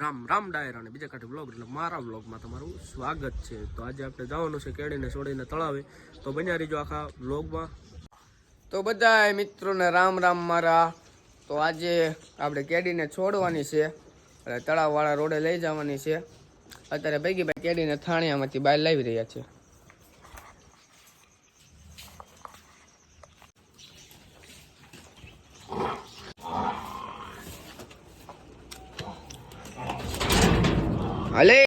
રામ રામ ડાયરા અને બીજા કાંઠે વ્લોગ એટલે મારા વ્લોગમાં તમારું સ્વાગત છે। તો આજે આપણે જવાનું છે કેડીને છોડીને તળાવે, તો બન્યા રહીજો આખા વ્લોગમાં। તો બધા મિત્રોને રામ રામ મારા। તો આજે આપણે કેડીને છોડવાની છે એટલે તળાવવાળા રોડે લઈ જવાની છે। અત્યારે ભેગીભાઈ કેડીને થાણિયામાંથી બહાર લાવી રહ્યા છે। હાલે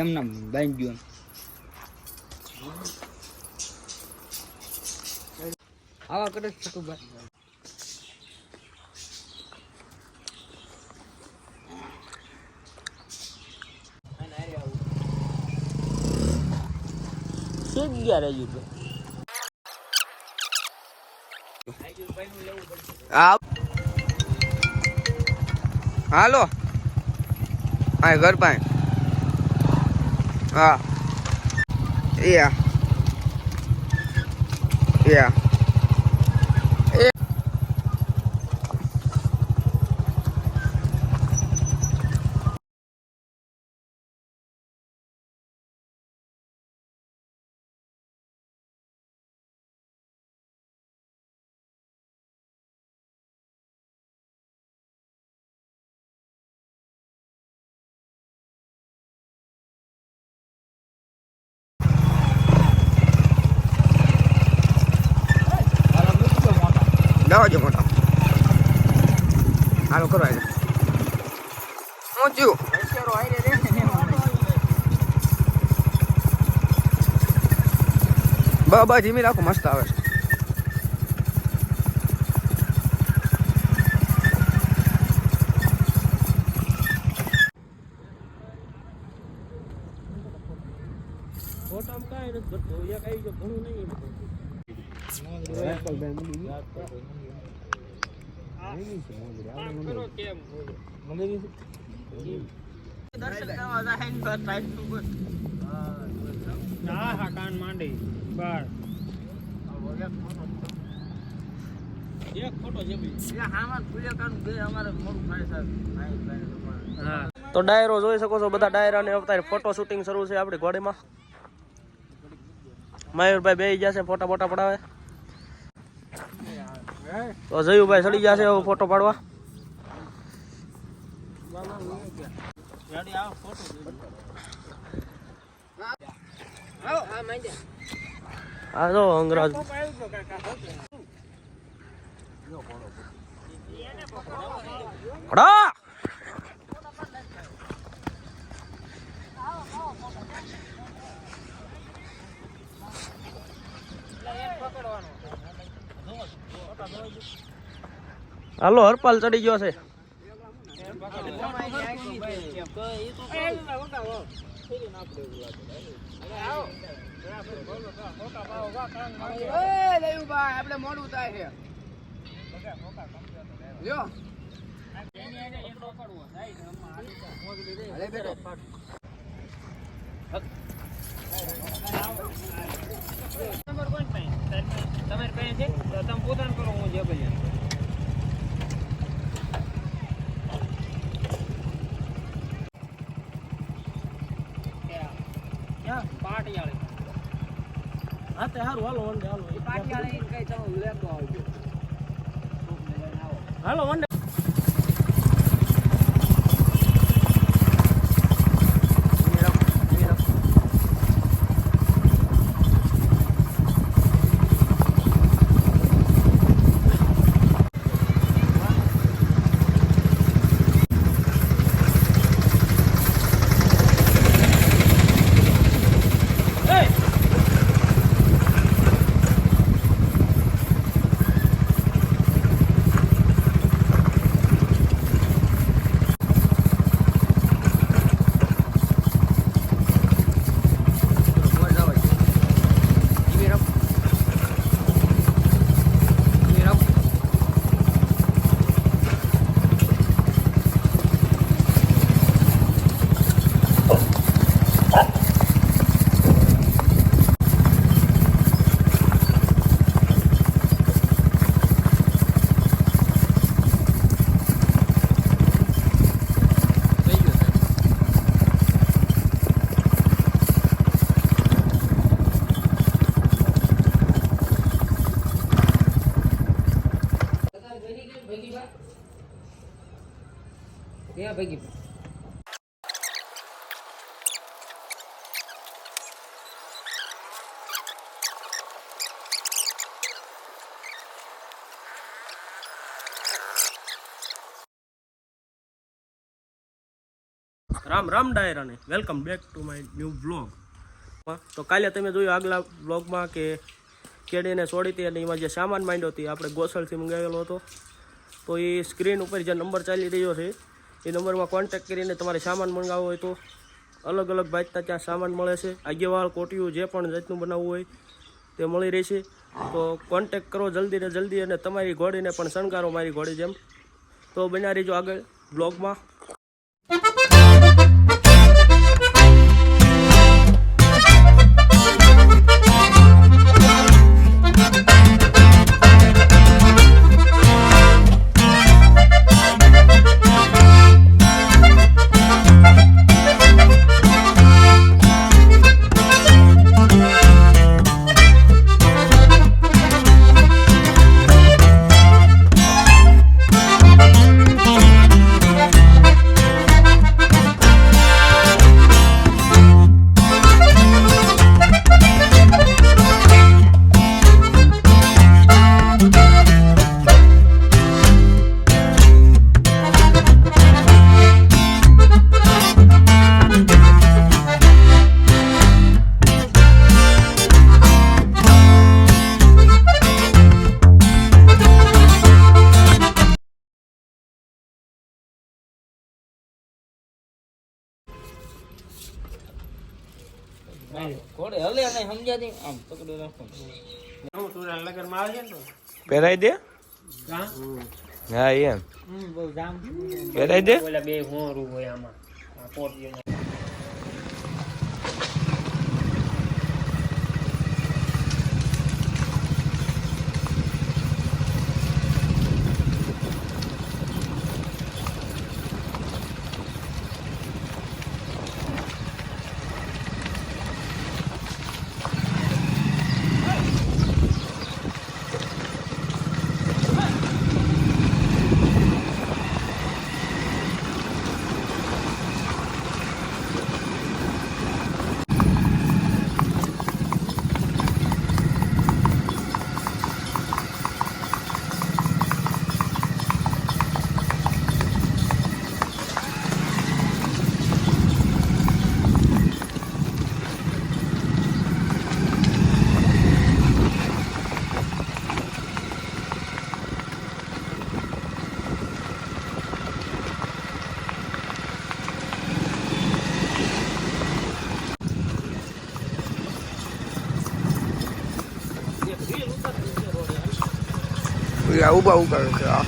એમના બાંધી ગયો આવા કરે છે ભાઈ। હાલો હા ઘર પાસે હા યા યા જો મોટા હાલો કરો આને ઊંચું બાબા ધીમી રાખો મસ્ત આવે છે। ફોટામાં કાંઈ નથી કરતો, એક આવી ગયો ઘણું નહીં તો ડાયરો જોઈ શકો છો બધા। ડાયરાને અત્યારે ફોટો શૂટિંગ શરૂ છે આપણી ઘોડીમાં। મયુરભાઈ બેસી જશે ફોટા ફોટા પડાવે, તો જયુભાઈ ચડી જશે હવે ફોટો પાડવા। હા જો અંગરાજ હાલો હરપાલ ચડી ગયો છે। આપડે મોડું થાય છે લ્યો તમારે પાસે છે તો તમે પોતાનું કરો, હું જે ભાઈ પાટિયાળી હા તે સારું હાલો વંડે હાલો પાટિયાળી કઈ તમે લેતો આવજો હાલો વંડે એ ભેગી રામ રામ ડાયરાને welcome back to my new blog. તો કાલે તમે જોયું આગલા બ્લોગમાં કે કેડીને છોડી હતી અને એમાં જે સામાન માંડ્યો હતી આપણે ગોસલથી મંગાવેલો હતો. તો એ સ્ક્રીન ઉપર જે નંબર ચાલી રહ્યો છે એ નંબરમાં કોન્ટેક્ટ કરીને તમારે સામાન મંગાવવો હોય તો અલગ અલગ ભાતના ત્યાં સામાન મળે છે. આગેવાળ કોટિયું જે પણ જાતનું બનાવવું હોય તે મળી રહેશે. તો કોન્ટેક્ટ કરો જલ્દી ને જલ્દી અને તમારી ઘોડીને પણ શણગારો મારી ઘોડી જેમ. તો બન્યા રહીજો આગળ બ્લોગમાં. કોડે હલે અને સમજાતી આમ પકડી રાખો. પહેરાઈ દે. હા એમ બહુ જામ પહેરાઈ દે. ઓલા બે હોરું હોય આમાં આ પોટિયો ઉભા કરે છે આ.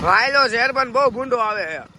વાયલો શેર પણ બહુ ભૂંડો આવે છે.